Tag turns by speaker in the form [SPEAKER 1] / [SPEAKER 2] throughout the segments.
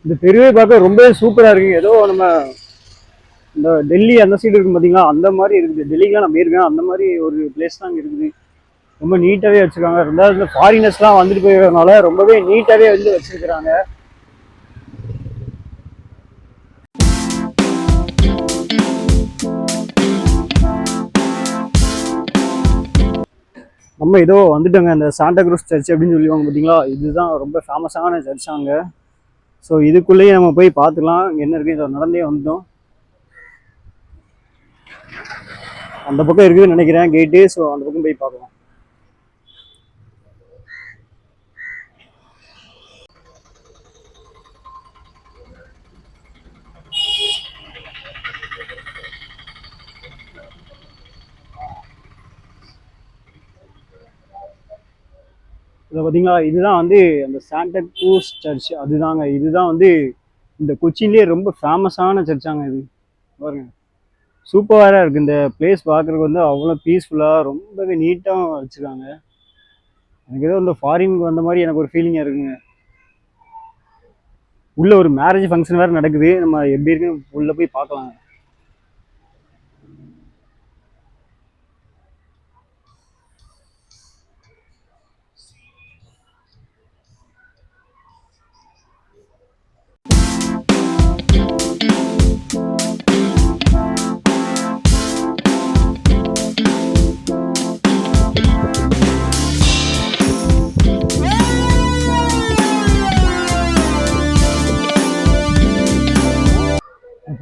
[SPEAKER 1] இந்த தெருவே பார்க்க ரொம்பவே சூப்பரா இருக்கு. ஏதோ நம்ம இந்த டெல்லி அந்த சைடு இருக்கு பாத்தீங்களா, அந்த மாதிரி இருக்குது. டெல்லிக்கெல்லாம் நான் போயிருக்கேன், அந்த மாதிரி ஒரு பிளேஸ் தான் இருக்குது. ரொம்ப நீட்டாவே வச்சிருக்காங்க. ரெண்டாவது இந்த ஃபாரினர்ஸ்லாம் வந்துட்டு போயிருக்கனால ரொம்பவே நீட்டாவே வந்து வச்சிருக்கிறாங்க. நம்ம ஏதோ வந்துட்டோங்க. இந்த சாண்டா குரூஸ் சர்ச் அப்படின்னு சொல்லுவாங்க பார்த்தீங்களா, இதுதான் ரொம்ப ஃபேமஸான சர்ச் அங்கே. ஸோ இதுக்குள்ளேயே நம்ம போய் பார்த்துக்கலாம் என்ன இருக்குது. இதை நடந்தே வந்தோம். அந்த பக்கம் இருக்குதுன்னு நினைக்கிறேன் கேட்டு. ஸோ அந்த பக்கம் போய் பார்க்கலாம். இதை பார்த்தீங்களா, இதுதான் வந்து அந்த சாண்டா குரூஸ் சர்ச். அதுதாங்க, இதுதான் வந்து இந்த கொச்சின்லேயே ரொம்ப ஃபேமஸான சர்ச்சாங்க இது. பாருங்க, சூப்பராக இருக்குது. இந்த பிளேஸ் பார்க்குறதுக்கு வந்து அவ்வளோ பீஸ்ஃபுல்லாக ரொம்பவே நீட்டாக வச்சுருக்காங்க. எனக்கு ஏதோ இந்த ஃபாரினுக்கு வந்த மாதிரி எனக்கு ஒரு ஃபீலிங்காக இருக்குங்க. உள்ள ஒரு மேரேஜ் ஃபங்க்ஷன் வேறு நடக்குது. நம்ம எப்படி இருக்குன்னு உள்ள போய் பார்க்கலாம்.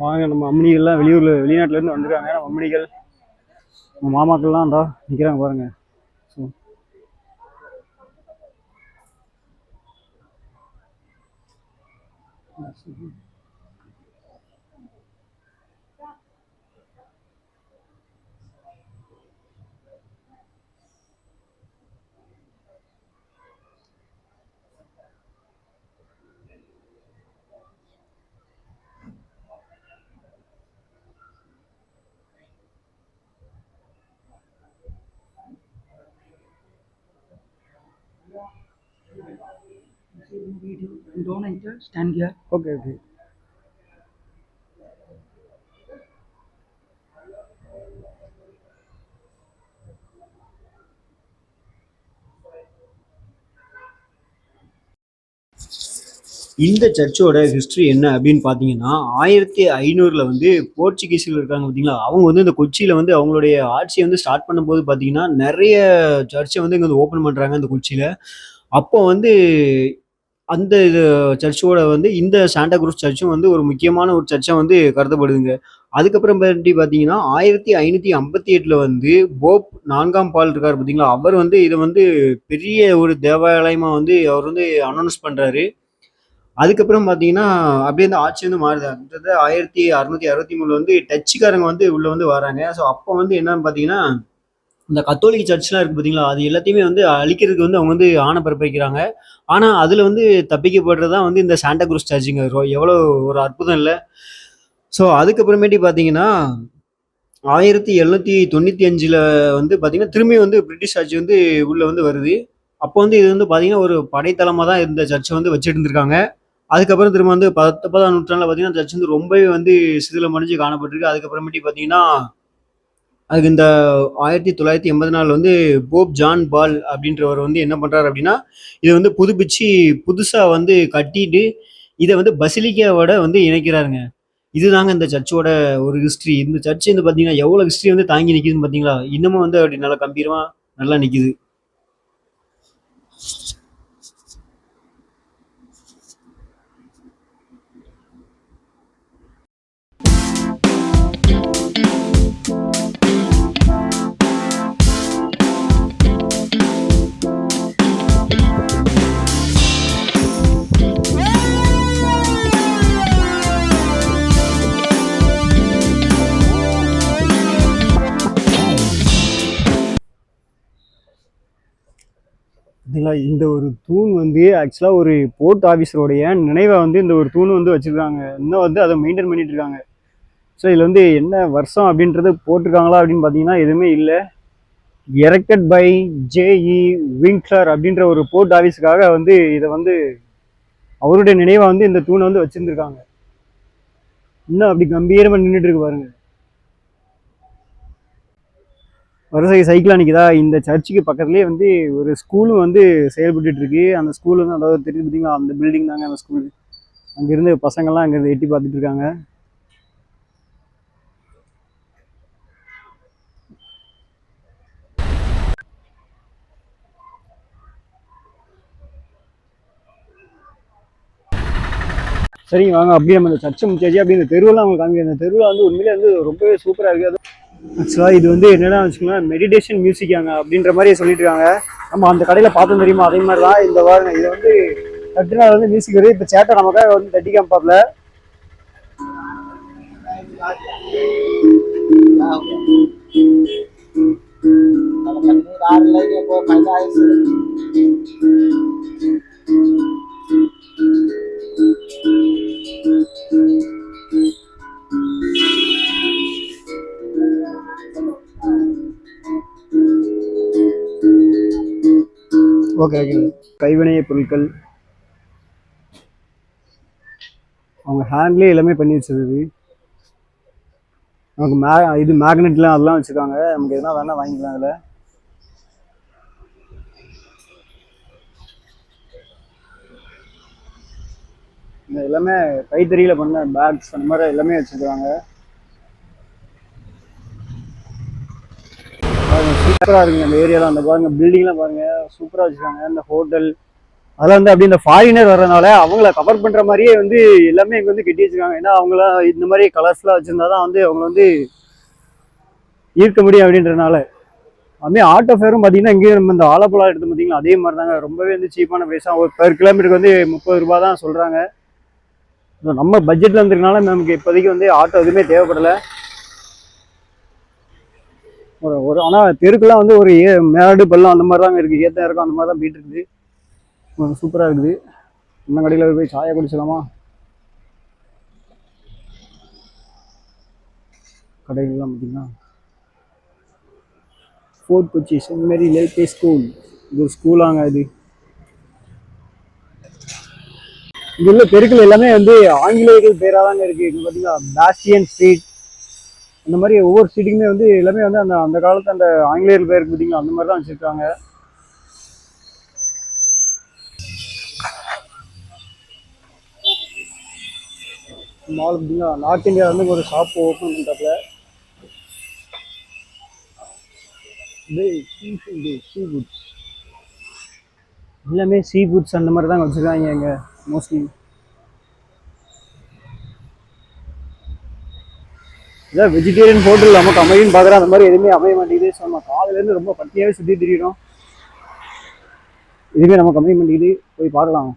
[SPEAKER 1] பாருங்க, நம்ம அம்மணிகள்லாம் வெளிநாட்டுலேருந்து வந்துருக்காங்க. நம்ம அம்மணிகள், நம்ம மாமாக்கள்லாம் இருந்தா நிற்கிறாங்க பாருங்க. So
[SPEAKER 2] Don't enter, stand here.
[SPEAKER 1] Okay okay. இந்த சர்ச்சோட ஹிஸ்ட்ரி என்ன அப்படின்னு பார்த்தீங்கன்னா, 1500 வந்து போர்ச்சுகீஸ்கள் இருக்காங்க பார்த்தீங்களா, அவங்க வந்து இந்த கொச்சியில வந்து அவங்களுடைய ஆட்சியை வந்து ஸ்டார்ட் பண்ணும்போது பார்த்தீங்கன்னா, நிறைய சர்ச்சை வந்து இங்கே வந்து ஓப்பன் பண்ணுறாங்க இந்த கொச்சியில. அப்போ வந்து அந்த இது சர்ச்சோட வந்து இந்த சாண்டா குரூஸ் சர்ச்சும் வந்து ஒரு முக்கியமான ஒரு சர்ச்சா வந்து கருதப்படுதுங்க. அதுக்கப்புறம் பார்த்தீங்கன்னா, 1558ல வந்து போப் 4ஆம் பால் இருக்காரு பார்த்தீங்களா, அவர் வந்து இதை வந்து பெரிய ஒரு தேவாலயமா வந்து அவர் வந்து அனௌன்ஸ் பண்றாரு. அதுக்கப்புறம் பார்த்தீங்கன்னா, அப்படியே அந்த ஆட்சி வந்து மாறுது. அடுத்தது 1663 வந்து டச்சுக்காரங்க வந்து உள்ள வந்து வராங்க. ஸோ அப்போ வந்து என்னன்னு பார்த்தீங்கன்னா, இந்த கத்தோலிக் சர்ச்லாம் இருக்கு பார்த்தீங்களா, அது எல்லாத்தையுமே வந்து அழிக்கிறதுக்கு வந்து அவங்க வந்து ஆணை பிறப்பிக்கிறாங்க. ஆனா, அதுல வந்து தப்பிக்கப்படுறது தான் வந்து இந்த சாண்டா குரூஸ் சர்ச்சுங்க. எவ்வளோ ஒரு அற்புதம் இல்ல? ஸோ அதுக்கப்புறமேட்டு பார்த்தீங்கன்னா, 1795ல வந்து பார்த்தீங்கன்னா, திரும்பி வந்து பிரிட்டிஷ் ஆட்சி வந்து உள்ள வந்து வருது. அப்போ வந்து இது வந்து பார்த்தீங்கன்னா, ஒரு படைத்தளமா தான் இந்த சர்ச்சை வந்து வச்சிருந்திருக்காங்க. அதுக்கப்புறம் திரும்ப வந்து 19ஆம் நூற்றாண்டுல பார்த்தீங்கன்னா, சர்ச் வந்து ரொம்பவே வந்து சிதிலமடைஞ்சு காணப்பட்டிருக்கு. அதுக்கப்புறமேட்டு பார்த்தீங்கன்னா, அதுக்கு இந்த 1984 வந்து போப் ஜான் பால் அப்படின்றவர் வந்து என்ன பண்றாரு அப்படின்னா, இதை வந்து புதுப்பிச்சு புதுசா வந்து கட்டிட்டு, இதை வந்து பசிலிக்காவோட வந்து இணைக்கிறாருங்க. இதுதாங்க இந்த சர்ச்சோட ஒரு ஹிஸ்ட்ரி. இந்த சர்ச் வந்து பார்த்தீங்கன்னா, எவ்வளோ ஹிஸ்ட்ரி வந்து தாங்கி நிக்குதுன்னு பார்த்தீங்களா? இன்னமும் வந்து அப்படி நல்லா கம்பீரமா நல்லா நிக்குது. பார்த்தீங்களா, இந்த ஒரு தூண் வந்து ஆக்சுவலாக ஒரு போர்ட் ஆஃபீஸருடைய நினைவை வந்து இந்த ஒரு தூண் வந்து வச்சுருக்காங்க. இன்னும் வந்து அதை மெயின்டைன் பண்ணிட்டு இருக்காங்க. ஸோ இதில் வந்து என்ன வருஷம் அப்படின்றது போட்டிருக்காங்களா அப்படின்னு பார்த்தீங்கன்னா எதுவுமே இல்லை. எரெக்டட் பை ஜேஇ விங்க்லர் அப்படின்ற ஒரு போர்ட் ஆஃபீஸுக்காக வந்து இதை வந்து அவருடைய நினைவை வந்து இந்த தூணை வந்து வச்சிருந்துருக்காங்க. இன்னும் அப்படி கம்பீரமா நின்றுட்டு இருக்கு பாருங்க. வரிசை சைக்கிளாக நிற்குதா. இந்த சர்ச்சுக்கு பக்கத்துலேயே வந்து ஒரு ஸ்கூலும் வந்து செயல்பட்டு இருக்கு. அந்த ஸ்கூல் வந்து அதாவது தெரிஞ்சு பார்த்தீங்களா, அந்த பில்டிங் தாங்க அந்த ஸ்கூல். அங்கிருந்து பசங்கள்லாம் அங்கிருந்து எட்டி பார்த்துட்டு இருக்காங்க. சரிங்க வாங்க அப்படியே நம்ம இந்த சர்ச்சை முடிச்சாச்சு. அப்படி இந்த தெருவெல்லாம் அவங்க காமிக்க. இந்த தெருவில் வந்து உண்மையிலே வந்து ரொம்பவே சூப்பராக இருக்குது. அது ஆக்சுவலாக இது வந்து என்னென்னா வச்சுக்கோங்களேன், மெடிடேஷன் மியூசிக்காங்க அப்படின்ற மாதிரி சொல்லிட்டு இருக்காங்க. நம்ம அந்த கடையில் பார்த்தோம் தெரியுமா, அதே மாதிரி தான் இந்த வாருங்க. இது வந்து தட்டுனா வந்து மியூசிக் வருது. இப்போ சேட்டை நமக்காக வந்து தட்டி காமிப்பாப்ல. Okay okay. கைவினைய பொருட்கள் அவங்க ஹேண்ட்லேயே எல்லாமே பண்ணி வச்சிருக்கு. நமக்கு இது மேக்னெட்லாம் அதெல்லாம் வச்சுருக்காங்க. நமக்கு எதுனா வேணால் வாங்கிக்கலாம் அதில். இந்த எல்லாமே கைத்தறியில் பண்ண பேக்ஸ் அந்த மாதிரி எல்லாமே வச்சுருக்காங்க. சூப்பராக இருக்குங்க இந்த ஏரியாவில். அந்த பாருங்க பில்டிங்லாம் பாருங்க சூப்பராக வச்சுருக்காங்க. இந்த ஹோட்டல் அதெல்லாம் வந்து அப்படி இந்த ஃபாரினர் வர்றதுனால அவங்கள கவர் பண்ணுற மாதிரியே வந்து எல்லாமே இங்கே வந்து கட்டி வச்சுருக்காங்க. ஏன்னா அவங்களாம் இந்த மாதிரி கலர்ஸ்லாம் வச்சுருந்தா தான் வந்து அவங்கள வந்து ஈர்க்க முடியும் அப்படின்றதுனால. அதுமாதிரி ஆட்டோ ஃபேரும் பார்த்தீங்கன்னா இங்கே நம்ம இந்த ஆலப்புழா எடுத்து பார்த்தீங்கன்னா அதே மாதிரி தாங்க. ரொம்பவே வந்து சீப்பான ப்ரைஸாக ஒரு பெர் கிலோமீட்டருக்கு வந்து 30 ரூபா தான் சொல்கிறாங்க. நம்ம பட்ஜெட்டில் இருந்ததுனால நமக்கு இப்போதைக்கு வந்து ஆட்டோ எதுவுமே தேவைப்படலை. ஒரு ஆனால் தெருக்கெல்லாம் வந்து ஒரு மேடு பள்ளம் அந்த மாதிரி தாங்க இருக்குது. ஏற்ற இருக்கும் அந்த மாதிரி தான் போயிட்டு இருக்குது. சூப்பராக இருக்குது. இந்த கடையில் போய் சாயை குடிச்சலாமா? கடைகள்லாம் பார்த்தீங்கன்னா ஃபோர்ட் கொச்சி சென்ட் மேரி லேல்பே ஸ்கூல். இது ஒரு ஸ்கூலாங்க. இது இங்கே உள்ள தெருக்கள் எல்லாமே வந்து ஆங்கிலேயர்கள் பேராக தாங்க இருக்குது. இங்கே பார்த்தீங்கன்னா பாஸ்டியன் ஸ்ட்ரீட் அந்த மாதிரி ஒவ்வொரு ஸ்ட்ரீட்டுக்குமே வந்து எல்லாமே வந்து அந்த அந்த காலத்து அந்த ஆங்கிலேயர்கள் பேருக்கு பார்த்தீங்கன்னா அந்த மாதிரி தான் வச்சுருக்காங்க. மால் பார்த்தீங்கன்னா நார்த் இந்தியா வந்து ஒரு ஷாப் ஓப்பன் பண்ணுறாப்புல. சீ ஃபுட்ஸ் எல்லாமே சீ ஃபுட்ஸ் அந்த மாதிரி தான் வச்சுருக்காங்க இங்கே மோஸ்ட்லி. இதான் வெஜிடேரியன் ஹோட்டல் நமக்கு அமையும் பார்க்குறோம். அந்த மாதிரி எதுவுமே அமைய மாட்டேங்குது. ஸோ நம்ம காலையிலேருந்து ரொம்ப பட்டியாகவே சுற்றி திரியிடும். எதுவுமே நமக்கு அமைய மாட்டேங்குது. போய் பார்க்கலாம்.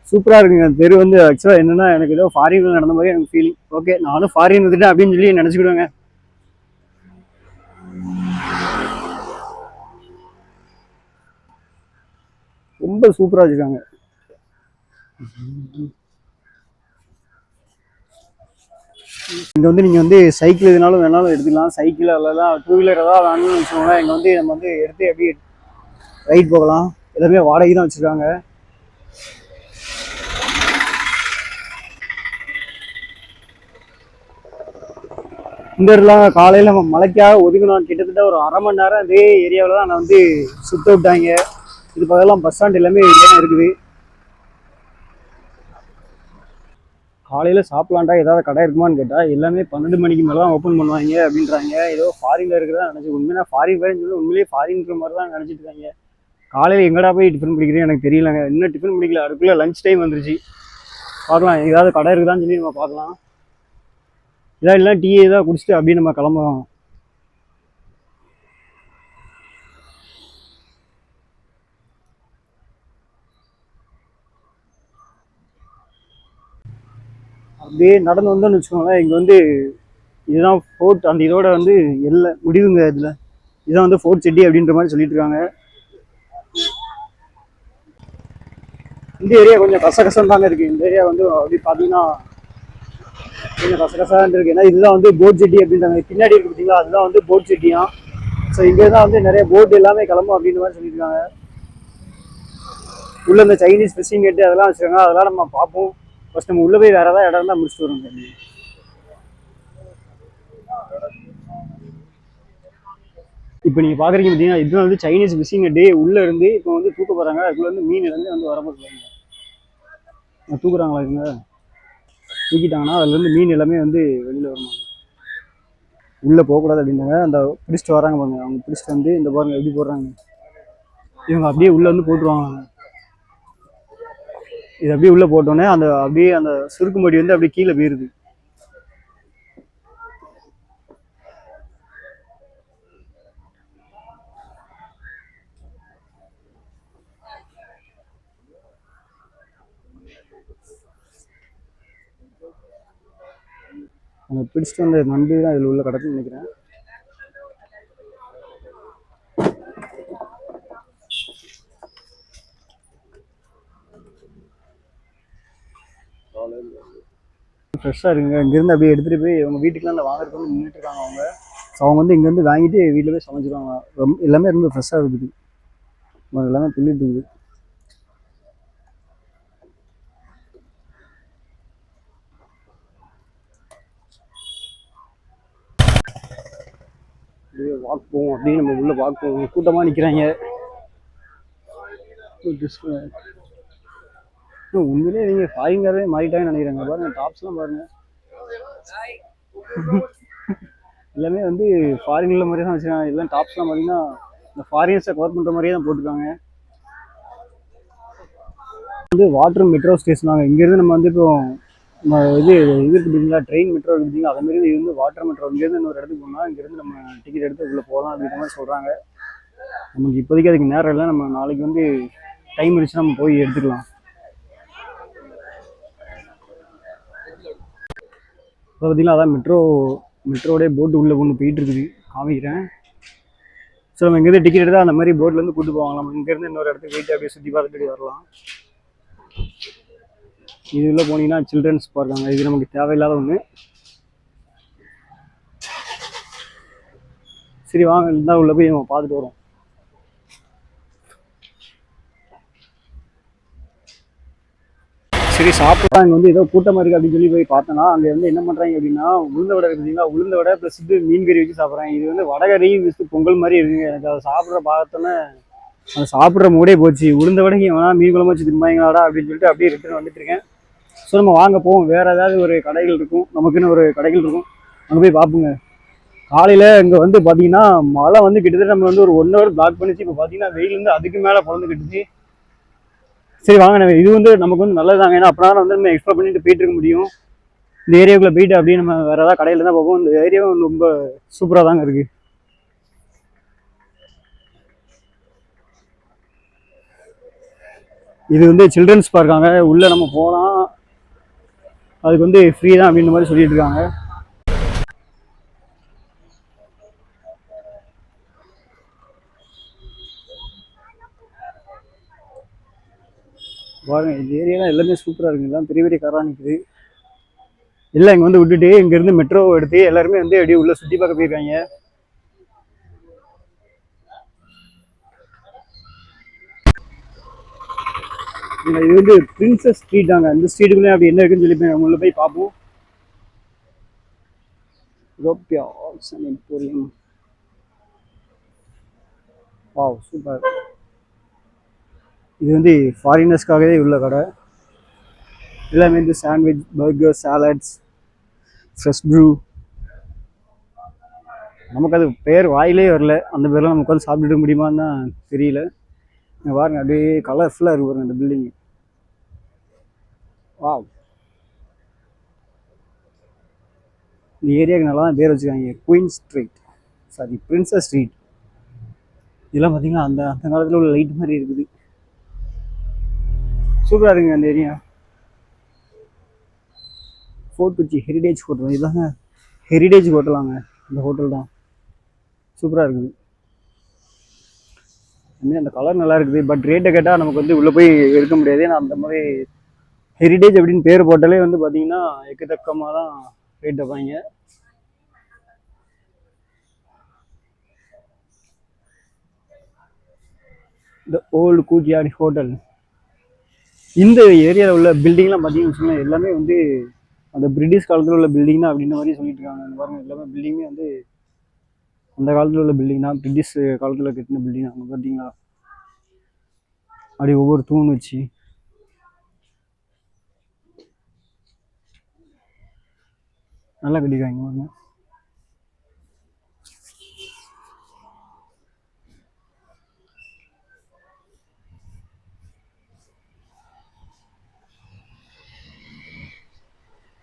[SPEAKER 1] சூப்பராக இருக்குங்க தெரு வந்து. ஆக்சுவலாக என்னென்னா எனக்கு ஏதோ ஃபாரினில் நடந்த மாதிரி எனக்கு ஃபீலிங். ஓகே நானும் ஃபாரின் வந்துட்டேன் அப்படின்னு சொல்லி நினச்சிக்கிடுவேங்க. ரொம்ப சூப்பராக வச்சுருக்காங்க. இங்கே வந்து நீங்கள் வந்து சைக்கிள் எதுனாலும் வேணாலும் எடுத்துக்கலாம். சைக்கிள் அதெல்லாம் டூ வீலர் ஏதாவது வேணும்னு வச்சுக்கோங்க. இங்கே வந்து நம்ம வந்து எடுத்து எப்படி ரைட் போகலாம். எல்லாமே வாடகை தான் வச்சுருக்காங்க. இந்த இடத்துல காலையில் நம்ம மலைக்காக ஒதுக்கணும். கிட்டத்தட்ட ஒரு அரை மணி நேரம் அதே ஏரியாவில் தான் நான் வந்து சுத்த விட்டாங்க. இது பக்கம்லாம் பஸ் ஸ்டாண்ட் எல்லாமே இதெல்லாம் இருக்குது. காலையில் சாப்பிட்லான்டா ஏதாவது கடை இருக்குமான்னு கேட்டால் எல்லாமே 12 மணிக்கு மேலே தான் ஓப்பன் பண்ணுவாங்க அப்படின்றாங்க. ஏதோ ஃபாரினில் இருக்கிறதா நினச்சி உண்மையாக ஃபாரின் பேருன்னு சொல்லி உண்மையிலேயே ஃபாரின்ற மாதிரி தான் நினச்சிட்டு இருக்காங்க. காலையில் எங்கடா போய் டிஃபன் பிடிக்கிறேன்னு எனக்கு தெரியலங்க. இன்னும் டிஃபன் பிடிக்கல. அதுக்குள்ளே லஞ்ச் டைம் வந்துருச்சு. பார்க்கலாம் ஏதாவது கடை இருக்குதான்னு சொல்லி நம்ம பார்க்கலாம். இதான் இல்லை டீ ஏதாவது குடிச்சிட்டு அப்படியே நம்ம கிளம்புவோம். அப்படியே நடந்து வந்தோம்னு வச்சுக்கோங்களேன். இங்கே வந்து இதுதான் ஃபோர்ட். அந்த இதோட வந்து எல்லை முடிவுங்க. இதில் இதுதான் வந்து ஃபோர்ட் செட்டி அப்படின்ற மாதிரி சொல்லிட்டு இருக்காங்க.
[SPEAKER 3] இந்த ஏரியா கொஞ்சம் கசகசம் தாங்க இருக்குது. இந்த ஏரியா வந்து அப்படி பார்த்தீங்கன்னா கொஞ்சம் கசகசாக இருக்குது. ஏன்னா இதுதான் வந்து போட் ஜெட்டி அப்படின்றாங்க. பின்னாடி இருக்கு பார்த்தீங்களா, அதுதான் வந்து போட் ஜெட்டியா. ஸோ இங்கே தான் வந்து நிறைய போட் எல்லாமே கிளம்பும் அப்படின்ற மாதிரி சொல்லியிருக்காங்க. உள்ள இந்த சைனீஸ் ஃபிஷிங் நெட்டு அதெல்லாம் வச்சுருக்காங்க. அதெல்லாம் நம்ம பார்ப்போம். ஃபர்ஸ்ட் நம்ம உள்ள போய் வேறு ஏதாவது இடம் தான் முடிச்சுட்டு வரோம். இப்போ நீங்கள் பார்க்குறீங்க பார்த்தீங்கன்னா இதுதான் வந்து சைனீஸ் ஃபிஷிங் நெட்டு. உள்ளே இருந்து இப்போ வந்து தூக்க போகிறாங்க. அதுக்குள்ளே வந்து மீன் இருந்து வந்து வரப்போகுது. தூக்குறாங்களா இவங்க? தூக்கிட்டாங்கன்னா அதுலேருந்து மீன் எல்லாமே வந்து வெளியில் வரணும். உள்ளே போகக்கூடாது அப்படின்னாங்க. அந்த பிடிச்சிட்டு வராங்க பாருங்க. அவங்க பிடிச்சிட்டு வந்து இந்த பாருங்க எப்படி போடுறாங்க. இவங்க அப்படியே உள்ளே வந்து போட்டுருவாங்க. இது அப்படியே உள்ளே போட்டோன்னே அந்த அப்படியே அந்த சுருக்கு மடி வந்து அப்படியே கீழே போயிருது. அவங்க பிடிச்சிட்டு வந்த நண்டு தான் இதில் உள்ள கிடக்குன்னு நினைக்கிறேன். ஃப்ரெஷ்ஷாக இருக்குங்க. இங்கேருந்து அப்படியே எடுத்துகிட்டு போய் அவங்க வீட்டுக்குலாம் அந்த வாங்குறதுக்கு வந்து நின்றுட்டு இருக்காங்க அவங்க. ஸோ அவங்க வந்து இங்கேருந்து வாங்கிட்டு வீட்டில் போய் சமைச்சிருவாங்க. ரொம்ப எல்லாமே ரொம்ப ஃப்ரெஷ்ஷாக இருக்குது. எல்லாமே துள்ளிட்டு இருக்குது. வாக் போவோம் அப்படின்னு நம்ம உள்ளே வாக் போவோம். கூட்டமாக நிற்கிறாங்க. உண்மையிலே நீங்கள் ஃபாரின்காரவே மாறிட்டாங்கன்னு நினைக்கிறாங்க. பாருங்க டாப்ஸ்லாம் பாருங்க. எல்லாமே வந்து ஃபாரின்ல மாதிரி தான் வச்சுருக்காங்க. எல்லாம் டாப்ஸ்லாம் பார்த்தீங்கன்னா இந்த ஃபாரினர்ஸை கவர் பண்ணுற மாதிரியே தான் போட்டுருக்காங்க. வந்து வாட்டர் மெட்ரோ ஸ்டேஷன் தாங்க. இங்கேருந்து நம்ம வந்து இப்போ இது இருக்கு பார்த்தீங்களா, ட்ரெயின் மெட்ரோ இருக்கு பார்த்தீங்களா, அதே மாதிரி இது வந்து வாட்டர் மெட்ரோ. இங்கேருந்து இன்னொரு இடத்துக்கு போனால் இங்கேருந்து நம்ம டிக்கெட் எடுத்து உள்ளே போகலாம் அப்படின்ற மாதிரி சொல்கிறாங்க. நமக்கு இப்போதைக்கு அதுக்கு நேரம் இல்லை. நம்ம நாளைக்கு வந்து டைம் இருந்துச்சு நம்ம போய் எடுத்துக்கலாம். இப்போ பார்த்தீங்கன்னா அதான் மெட்ரோடைய போட்டு உள்ளே கொண்டு போயிட்டு இருக்குது. காமிக்கிறேன். ஸோ நம்ம இங்கேருந்து டிக்கெட் எடுத்தால் அந்த மாதிரி போட்லேருந்து கூட்டு போவாங்க. நம்ம இங்கேருந்து இன்னொரு இடத்துக்கு போயிட்டு அப்படியே சுற்றி பார்த்துட்டு வரலாம். இது உள்ள போனீங்கன்னா சில்ட்ரன்ஸ் பார்க்காங்க. இது நமக்கு தேவையில்லாத ஒன்று. சரி வாங்க இருந்தால் உள்ள போய் நம்ம பார்த்துட்டு வரோம். சரி சாப்பிடலாம். இங்கே வந்து ஏதோ கூட்டமாக இருக்குது அப்படின்னு சொல்லி போய் பார்த்தோன்னா அங்கே வந்து என்ன பண்ணுறாங்க அப்படின்னா உளுந்த வடை இருக்குதுங்களா, உளுந்த வடை ப்ளஸ் மீன் கறி வச்சு சாப்பிட்றாங்க. இது வந்து வடகறி வித்து பொங்கல் மாதிரி இருக்குங்க. எனக்கு அதை சாப்பிட்ற பார்த்தோன்னே அதை சாப்பிட்ற மூடே போச்சு. உளுந்த வடைக்கு வேணா மீன் குழம்பு வச்சு திம்பாங்களாடா அப்படின்னு சொல்லிட்டு அப்படியே ரிட்டர்ன் வந்துட்டு இருக்கேன். ஸோ நம்ம வாங்க போவோம். வேறு ஏதாவது ஒரு கடைகள் இருக்கும், நமக்குன்னு ஒரு கடைகள் இருக்கும், அங்கே போய் பார்ப்போங்க. காலையில் இங்கே வந்து பார்த்தீங்கன்னா மழை வந்து கிட்டத்தட்ட நம்ம வந்து ஒரு 1 hour பிளாக் பண்ணிச்சு. இப்போ பார்த்தீங்கன்னா வெயில் வந்து அதுக்கு மேலே பொழந்துக்கிட்டுச்சு. சரி வாங்க, இது வந்து நமக்கு வந்து நல்லதாங்க. ஏன்னா அப்படின்னா வந்து நம்ம எக்ஸ்ப்ளோர் பண்ணிட்டு போயிட்டு இருக்க முடியும். இந்த ஏரியாவுக்குள்ளே போயிட்டு அப்படியே நம்ம வேறு ஏதாவது கடையில் தான் பார்ப்போம். இந்த ஏரியாவும் ரொம்ப சூப்பராக தாங்க இருக்குது. இது வந்து சில்ட்ரன்ஸ் பார்க்காங்க. உள்ளே நம்ம போகலாம், அதுக்கு வந்து ஃப்ரீ தான் அப்படின்ற மாதிரி சொல்லிட்டு இருக்காங்க. பாருங்க இந்த ஏரியாலாம் எல்லாமே சூப்பராக இருக்குது. எல்லாம் பெரிய பெரிய காராக நிற்குது. எல்லாம் இங்கே வந்து விட்டுட்டு இங்கேருந்து மெட்ரோ எடுத்து எல்லாருமே வந்து அப்படியே உள்ளே சுற்றி பார்க்க போயிருக்காங்க. இது வந்து பிரின்சஸ் ஸ்ட்ரீட் தாங்க. அந்த ஸ்ட்ரீட்டுக்குள்ளே அப்படி என்ன இருக்குன்னு சொல்லி போய் உள்ள போய் பார்ப்போம். Europia arts and emporium. Wow super. இது வந்து ஃபாரினர்ஸ்க்காகவே உள்ள கடை. எல்லாமே வந்து sandwich, burger, salads, fresh brew. நமக்கு அது பேர் வாயிலே வரல. அந்த பேர்லாம் நமக்கு வந்து சாப்பிட்டுட்டு முடியுமான்னு தான் தெரியல. பாருங்க அப்படியே கலர்ஃபுல்லாக இருக்கு பாருங்க இந்த பில்டிங். வாவ். இந்த ஏரியாவுக்கு நல்லா தான் பேர் வச்சுருக்காங்க. Queen street, sorry princess street. இதெல்லாம் பார்த்தீங்கன்னா அந்த அந்த காலத்தில் உள்ள லைட் மாதிரி இருக்குது. சூப்பராக இருக்குங்க அந்த area. Fort Kochi heritage hotel. இதுதாங்க ஹெரிடேஜ் ஹோட்டலாங்க. இந்த ஹோட்டல் தான் சூப்பராக இருக்குது. அதுமாரி அந்த கலர் நல்லா இருக்குது. பட் ரேட்டை கேட்டால் நமக்கு வந்து உள்ளே போய் எடுக்க முடியாது. ஏன்னா அந்த மாதிரி ஹெரிடேஜ் அப்படின்னு பேர் போட்டாலே வந்து பார்த்தீங்கன்னா எக்கச்சக்கமாக தான் ரேட் வைப்பாங்க. இந்த ஓல்டு கூட்யார்ட் ஹோட்டல், இந்த ஏரியாவில் உள்ள பில்டிங்லாம் பார்த்தீங்கன்னு வச்சுக்கோங்களேன், எல்லாமே வந்து அந்த பிரிட்டிஷ் காலத்தில் உள்ள பில்டிங் தான் அப்படின்ற மாதிரி சொல்லிட்டு இருக்காங்க. அந்த பாருங்க எல்லாமே பில்டிங்கே வந்து அந்த காலத்தில் உள்ள பில்டிங் தான், பிரிட்டிஷ் காலத்தில் கட்டின பில்டிங் தான். அங்கே பார்த்தீங்களா அப்படி ஒவ்வொரு தூண் வச்சு நல்லா கட்டிருக்காங்க பாருங்க.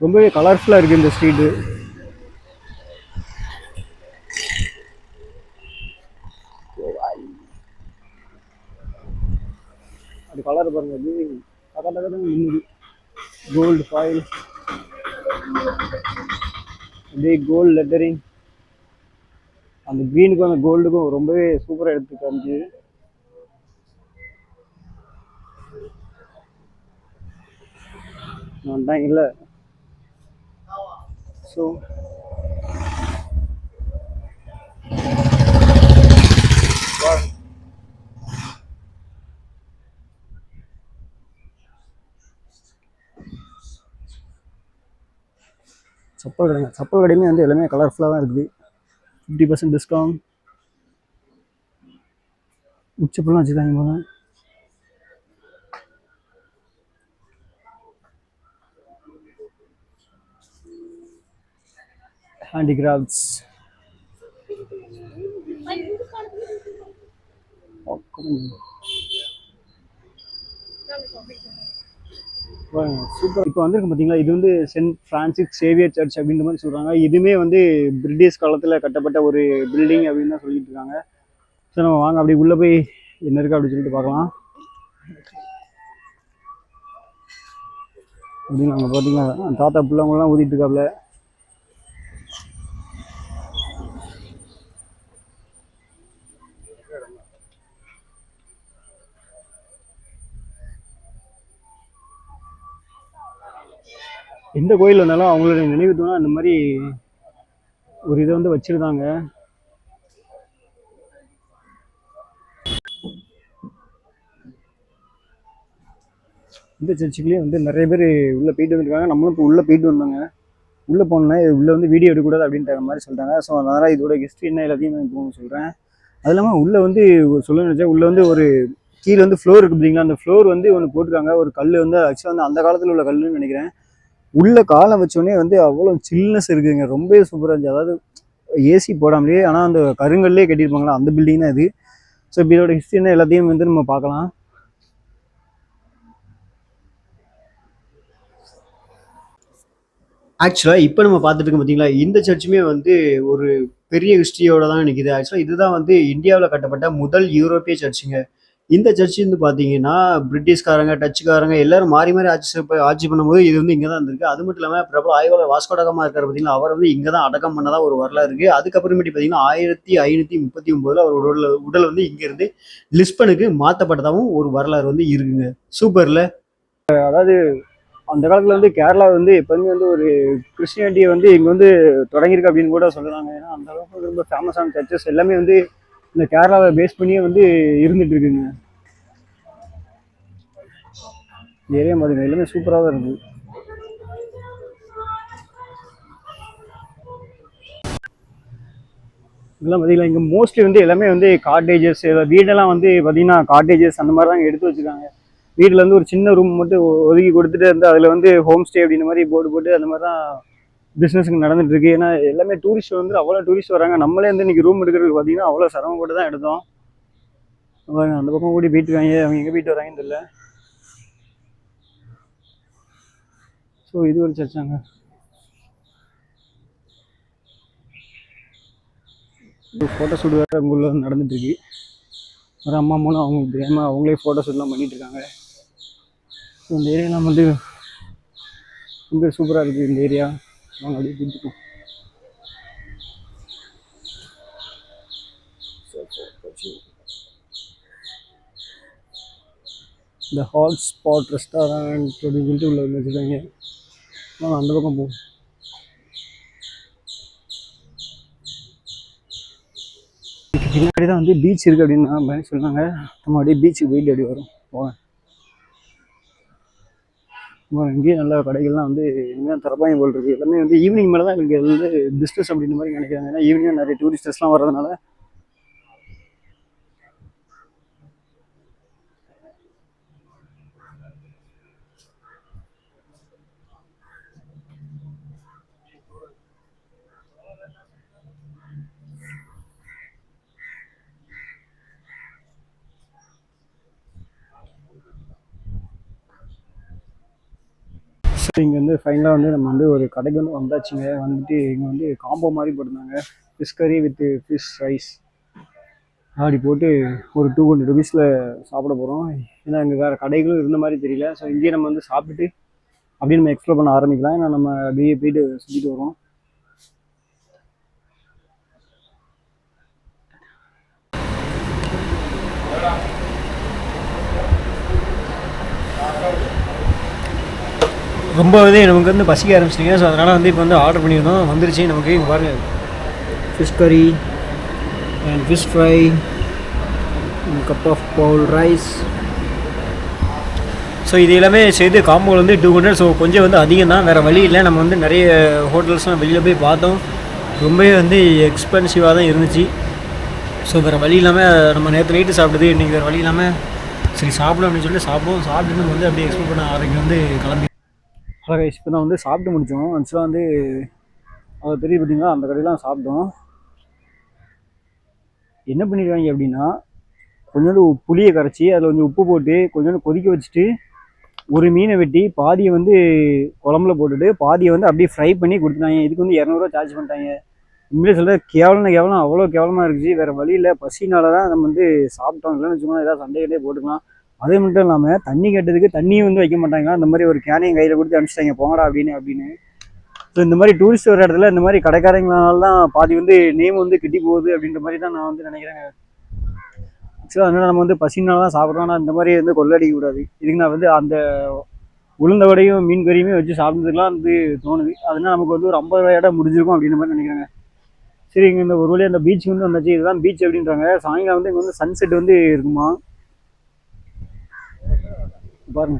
[SPEAKER 3] ரொம்பவே கலர்ஃபுல்லாக இருக்குது இந்த ஸ்ட்ரீட்டு. அது கலர் பாருங்க, அது கோல்டு ஃபாயில், அப்படியே கோல்டு லெட்டரிங், அந்த க்ரீனுக்கும் அந்த கோல்டுக்கும் ரொம்பவே சூப்பராக எடுத்து காமிச்சு. நான் தான் இல்லை. ஸோ சப்பல் கடைங்க, சப்பல் கடையுமே வந்து எல்லாமே கலர்ஃபுல்லாக தான் இருக்குது. 50% டிஸ்கவுண்ட், உச்சப்பெல்லாம் வச்சுருக்காங்க போல. Handicrafts, super. இப்போ வந்திருக்கு பார்த்தீங்களா, இது வந்து சென்ட் பிரான்சிஸ் சேவியர் சர்ச் அப்படின்ற மாதிரி சொல்கிறாங்க. இதுவுமே வந்து பிரிட்டிஷ் காலத்தில் கட்டப்பட்ட ஒரு பில்டிங் அப்படின்னு தான் சொல்லிட்டு இருக்காங்க. ஸோ நம்ம வாங்க அப்படி உள்ளே போய் என்ன இருக்குது அப்படின்னு சொல்லிட்டு பார்க்கலாம். அப்படின்னு அங்கே பார்த்தீங்கன்னா தாத்தா பிள்ளைங்களாம் ஊதிட்டு இருக்காப்புல. எந்த கோயில் வந்தாலும் அவங்களுடைய நினைவு தூணா அந்த மாதிரி ஒரு இதை வந்து வச்சிருந்தாங்க. இந்த சர்ச்சுக்குள்ளேயே வந்து நிறைய பேர் உள்ளே போயிட்டு வந்துருக்காங்க. நம்மளும் இப்போ உள்ளே போயிட்டு வந்தாங்க. உள்ளே போனோன்னா உள்ளே வந்து வீடியோ எடுக்கக்கூடாது அப்படின்ற மாதிரி சொல்லிட்டாங்க. ஸோ அதனால் இதோட ஹிஸ்ட்ரி என்ன எல்லாத்தையும் நான் இப்போ சொல்கிறேன். அது இல்லாமல் உள்ளே வந்து சொல்ல நினச்சா, உள்ளே வந்து ஒரு கீழே வந்து ஃப்ளோர் இருக்குது பார்த்தீங்களா, அந்த ஃப்ளோர் வந்து ஒன்று போட்டிருக்காங்க. ஒரு கல் வந்து ஆக்சுவலாக வந்து அந்த காலத்தில் உள்ள கல்லுன்னு நினைக்கிறேன். உள்ள காலை வச்சோடனே வந்து அவ்வளோ சில்னஸ் இருக்குதுங்க, ரொம்பவே சூப்பராக இருந்துச்சு. அதாவது ஏசி போடாமலே, ஆனால் அந்த கருங்கல்லே கட்டியிருப்பாங்களா அந்த பில்டிங் தான் இது. ஸோ இப்போ இதோட ஹிஸ்ட்ரி என்ன எல்லாத்தையும் வந்து நம்ம பார்க்கலாம்.
[SPEAKER 1] ஆக்சுவலாக இப்போ நம்ம பார்த்துட்டு இருக்கோம் பார்த்தீங்களா, இந்த சர்ச்சுமே வந்து ஒரு பெரிய ஹிஸ்ட்ரியோட தான் நிற்கிது. ஆக்சுவலாக இதுதான் வந்து இந்தியாவில் கட்டப்பட்ட முதல் யூரோப்பிய சர்ச்சுங்க. இந்த சர்ச் வந்து பார்த்தீங்கன்னா பிரிட்டிஷ்காரங்க, டச்சுக்காரங்க எல்லாரும் மாறி மாறி ஆட்சி பண்ணும்போது இது வந்து இங்கே தான் இருந்திருக்கு. அது மட்டும் இல்லாமல் பிரபல ஆய்வாளர் வாஸ்கோ ட காமா இருக்கார் பார்த்தீங்களா, அவர் வந்து இங்கே தான் அடக்கம் பண்ணதா ஒரு வரலாறு இருக்குது. அதுக்கப்புறமேட்டு பார்த்தீங்கன்னா 1539 அவர் உடல் வந்து இங்கேருந்து லிஸ்பனுக்கு மாற்றப்பட்டதாகவும் ஒரு வரலாறு வந்து இருக்குங்க. சூப்பரில்.
[SPEAKER 3] அதாவது அந்த காலத்தில் வந்து கேரளா வந்து எப்போதுமே வந்து ஒரு கிறிஸ்டியானிட்டியை வந்து இங்கே வந்து தொடங்கியிருக்கு அப்படின்னு கூட சொல்லுறாங்க. ஏன்னா அந்த அளவுக்கு ரொம்ப ஃபேமஸான சர்ச்சஸ் எல்லாமே வந்து இந்த கேரளாவை பேஸ் பண்ணியே வந்து இருந்துட்டு இருக்குங்க. ஏரியா மாதிரி எல்லாமே சூப்பராக தான் இருக்குது. இதெல்லாம் பார்த்தீங்களா, இங்கே மோஸ்ட்லி வந்து எல்லாமே வந்து காட்டேஜஸ், வீடெல்லாம் வந்து பார்த்தீங்கன்னா காட்டேஜஸ் அந்த மாதிரி தான் எடுத்து வச்சுருக்காங்க. வீட்டில் வந்து ஒரு சின்ன ரூம் மட்டும் ஒதுக்கி கொடுத்துட்டு வந்து அதில் வந்து ஹோம் ஸ்டே அப்படின்ற மாதிரி போர்டு போட்டு அந்த மாதிரி தான் பிஸ்னஸுக்கு நடந்துட்டு இருக்கு. ஏன்னா எல்லாமே டூரிஸ்ட் வந்து அவ்வளோ டூரிஸ்ட் வராங்க. நம்மளே வந்து இன்னைக்கு ரூம் எடுக்கிறதுக்கு பார்த்தீங்கன்னா அவ்வளோ சிரமப்பட்டு தான் எடுத்தோம். அந்த பக்கம் கூடி போயிட்டு இருக்காங்க, அவங்க எங்கே போயிட்டு வராங்கன்னு தெரியல. ஸோ இது ஒரு சர்ச்சாங்க. ஃபோட்டோ ஷூட் வேறு உள்ள நடந்துட்டு இருக்கு. ஒரு அம்மா மூலம் அவங்களுக்கு தெரியாமல் அவங்களே ஃபோட்டோ ஷூட்லாம் பண்ணிட்டு இருக்காங்க. ஸோ இந்த ஏரியாலாம் வந்து ரொம்ப சூப்பராக இருக்குது. இந்த ஏரியா நாங்கள் அப்படியே பிடிச்சிப்போம். இந்த ஹாட் ஸ்பாட் ரெஸ்டாரண்ட் அப்படின்னு சொல்லிட்டு உள்ள வந்து வச்சுருக்காங்க. அந்த பக்கம் போகும். பின்னாடி தான் வந்து பீச் இருக்குது அப்படின்னு சொன்னாங்க. நம்ம அப்படியே பீச்சுக்கு போயிட்டு அப்படி வரும் போவேன். இங்கேயும் நல்ல கடைகள்லாம் வந்து இனிமேல் திறப்பாங்க போல் இருக்குது. எல்லாமே வந்து ஈவினிங் மேலே தான் எனக்கு வந்து பிஸ்னஸ் அப்படின்ற மாதிரி நினைக்கிறாங்க. ஏன்னா ஈவினிங் நிறைய டூரிஸ்டர்ஸ்லாம் வர்றதுனால. ஸோ இங்கே வந்து ஃபைனலாக வந்து நம்ம வந்து ஒரு கடைக்கு வந்து வந்தாச்சுங்க. வந்துட்டு இங்கே வந்து காம்போ மாதிரி போட்டிருந்தாங்க. ஃபிஷ் கறி வித் ஃபிஷ் ரைஸ் அப்படி போட்டு ஒரு 200 ருபீஸில் சாப்பிட போகிறோம். ஏன்னா இங்கே வேறு கடைகளும் இருந்த மாதிரி தெரியல. ஸோ இங்கேயே நம்ம வந்து சாப்பிட்டுட்டு அப்படியே நம்ம எக்ஸ்ப்ளோர் பண்ண ஆரம்பிக்கலாம். ஏன்னா நம்ம அப்படியே போயிட்டு சுற்றிட்டு வரோம்.
[SPEAKER 1] ரொம்ப வந்து நமக்கு வந்து பசிக்க ஆரம்பிச்சிட்டிங்க. ஸோ அதனால் வந்து இப்போ வந்து ஆர்டர் பண்ணியிருந்தோம். வந்துருச்சு நமக்கு. இங்கே பாருங்கள், fish curry and fish fry, cup of bowl rice. So இது எல்லாமே செய்து காம்போவில் வந்து 200. ஸோ கொஞ்சம் வந்து அதிகம் தான், வேறு வழி இல்லை. நம்ம வந்து நிறைய ஹோட்டல்ஸ்லாம் வெளியில் போய் பார்த்தோம், ரொம்பவே வந்து எக்ஸ்பென்சிவாக தான் இருந்துச்சு. ஸோ வேறு வழி இல்லாமல் நம்ம நேற்று நைட்டு சாப்பிட்டது, இன்றைக்கி வேறு வழி இல்லாமல் சரி சாப்பிடும் அப்படின்னு சொல்லிட்டு சாப்பிட்டு நம்ம வந்து அப்படியே எக்ஸ்ப்ளோர் பண்ண ஆரம்பிக்க வந்து கிளம்பி.
[SPEAKER 3] அழகா இப்போ தான் வந்து சாப்பிட்டு முடித்தோம். ஆக்சுவலாக வந்து அதை தெரியும் பார்த்தீங்களா, அந்த கடையெல்லாம் சாப்பிட்டோம். என்ன பண்ணிடுவாங்க அப்படின்னா, கொஞ்சோண்டு புளியை கரைச்சி அதில் கொஞ்சம் உப்பு போட்டு கொஞ்சோண்டு கொதிக்க வச்சுட்டு ஒரு மீனை வெட்டி பாதியை வந்து குழம்புல போட்டுட்டு பாதியை வந்து அப்படியே ஃப்ரை பண்ணி கொடுத்துட்டாங்க. இதுக்கு வந்து 200 சார்ஜ் பண்ணிட்டாங்க. உண்மையிலே சொல்ல கேவலம் அவ்வளோ கேவலமாக இருந்துச்சு. வேறு வழி இல்லை, பசினால தான் நம்ம வந்து சாப்பிட்டோம். இல்லைன்னு வச்சுக்கோங்க, ஏதாவது சண்டையிலே போட்டுக்கலாம். அதே மட்டும் இல்லாமல் தண்ணி கேட்டதுக்கு தண்ணியும் வந்து வைக்க மாட்டாங்க. அந்த மாதிரி ஒரு கேனையும் கையில் கொடுத்து அனுப்பிச்சிட்டாங்க, போங்கடா அப்படின்னு. ஸோ இந்த மாதிரி டூரிஸ்ட் வர இடத்துல இந்த மாதிரி கடைக்காரங்களால தான் பாதி வந்து நேம் வந்து கிட்டி போகுது அப்படின்ற மாதிரி தான் நான் வந்து நினைக்கிறேங்க. ஆக்சுவலாக அதனால் நம்ம வந்து பசினால தான் சாப்பிட்றோம். ஆனால் இந்த மாதிரி வந்து கொள்ளடிக்க கூடாது. இதுக்கு நான் வந்து அந்த உளுந்த வடையும் மீன் கறியுமே வச்சு சாப்பிட்றதுக்குலாம் வந்து தோணுது. அதனால் நமக்கு வந்து ஒரு 50 ரூபாயோட முடிஞ்சிருக்கும் அப்படின்ற மாதிரி நினைக்கிறேங்க. சரி, இங்கே இந்த ஒரு வழியாக அந்த பீச் வந்து வந்தாச்சு. இதுதான் பீச் அப்படின்றாங்க. சாயங்காலம் வந்து இங்கே வந்து சன்செட் வந்து இருக்குமா பாருங்க.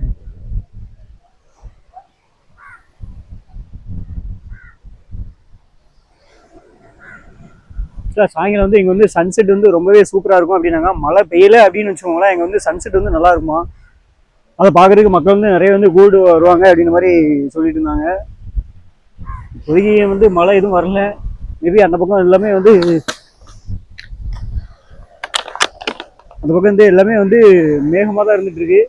[SPEAKER 3] சாயங்காலம் வந்து இங்கே வந்து சன்செட் வந்து ரொம்பவே சூப்பராக இருக்கும் அப்படின்னாங்க. மழை பெய்யலை அப்படின்னு வச்சுக்கோங்களேன், இங்கே வந்து சன்செட் வந்து நல்லா இருக்குமா. அதை பார்க்குறதுக்கு மக்கள் வந்து நிறைய வந்து கூடு வருவாங்க அப்படின்ற மாதிரி சொல்லிட்டு இருந்தாங்க. இப்போதைக்கு வந்து மழை எதுவும் வரல. மேபி அந்த பக்கம் எல்லாமே வந்து மேகமாக தான் இருந்துட்டு இருக்கு.